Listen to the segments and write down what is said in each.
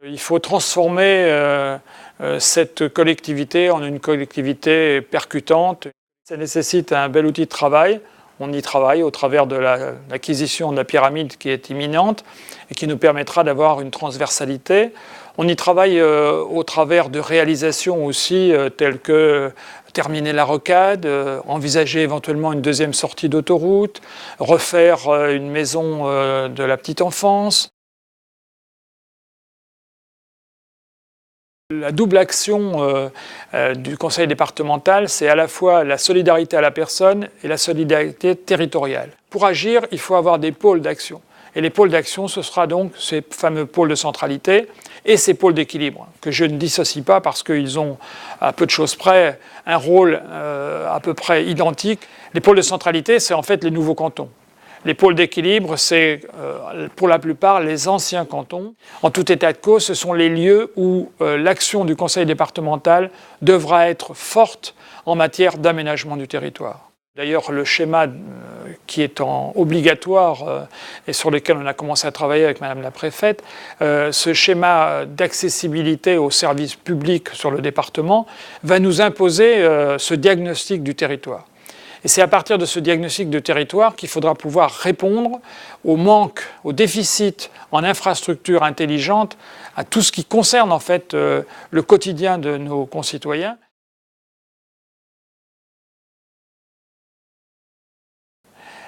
Il faut transformer cette collectivité en une collectivité percutante. Ça nécessite un bel outil de travail. On y travaille au travers de l'acquisition de la pyramide qui est imminente et qui nous permettra d'avoir une transversalité. On y travaille au travers de réalisations aussi telles que terminer la rocade, envisager éventuellement une deuxième sortie d'autoroute, refaire une maison de la petite enfance. La double action du conseil départemental, c'est à la fois la solidarité à la personne et la solidarité territoriale. Pour agir, il faut avoir des pôles d'action. Et les pôles d'action, ce sera donc ces fameux pôles de centralité et ces pôles d'équilibre, que je ne dissocie pas parce qu'ils ont, à peu de choses près, un rôle à peu près identique. Les pôles de centralité, c'est en fait les nouveaux cantons. Les pôles d'équilibre, c'est pour la plupart les anciens cantons. En tout état de cause, ce sont les lieux où l'action du conseil départemental devra être forte en matière d'aménagement du territoire. D'ailleurs, le schéma qui est obligatoire et sur lequel on a commencé à travailler avec Madame la Préfète, ce schéma d'accessibilité aux services publics sur le département va nous imposer ce diagnostic du territoire. Et c'est à partir de ce diagnostic de territoire qu'il faudra pouvoir répondre au manque, au déficit en infrastructures intelligentes, à tout ce qui concerne en fait le quotidien de nos concitoyens.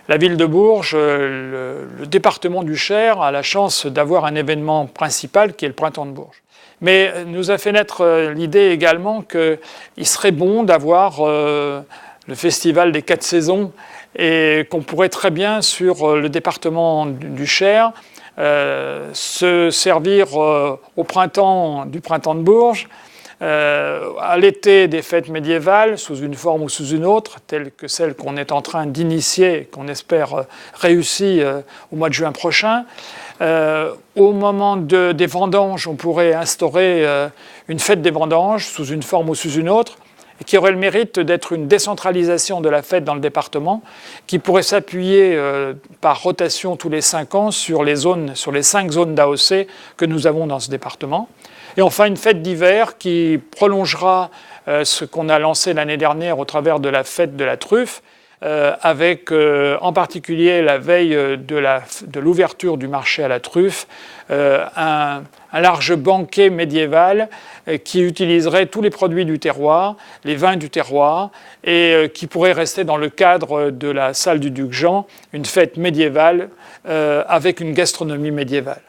La ville de Bourges, le département du Cher, a la chance d'avoir un événement principal qui est le Printemps de Bourges. Mais nous a fait naître l'idée également qu'il serait bon d'avoir le festival des 4 saisons et qu'on pourrait très bien sur le département du Cher se servir au printemps du Printemps de Bourges, à l'été des fêtes médiévales sous une forme ou sous une autre, telle que celle qu'on est en train d'initier et qu'on espère réussir au mois de juin prochain. Au moment des vendanges, on pourrait instaurer une fête des vendanges sous une forme ou sous une autre, et qui aurait le mérite d'être une décentralisation de la fête dans le département, qui pourrait s'appuyer par rotation tous les 5 ans sur les 5 zones d'AOC que nous avons dans ce département. Et enfin, une fête d'hiver qui prolongera ce qu'on a lancé l'année dernière au travers de la fête de la truffe, avec en particulier la veille de l'ouverture du marché à la truffe, un large banquet médiéval qui utiliserait tous les produits du terroir, les vins du terroir, et qui pourrait rester dans le cadre de la salle du Duc Jean, une fête médiévale avec une gastronomie médiévale.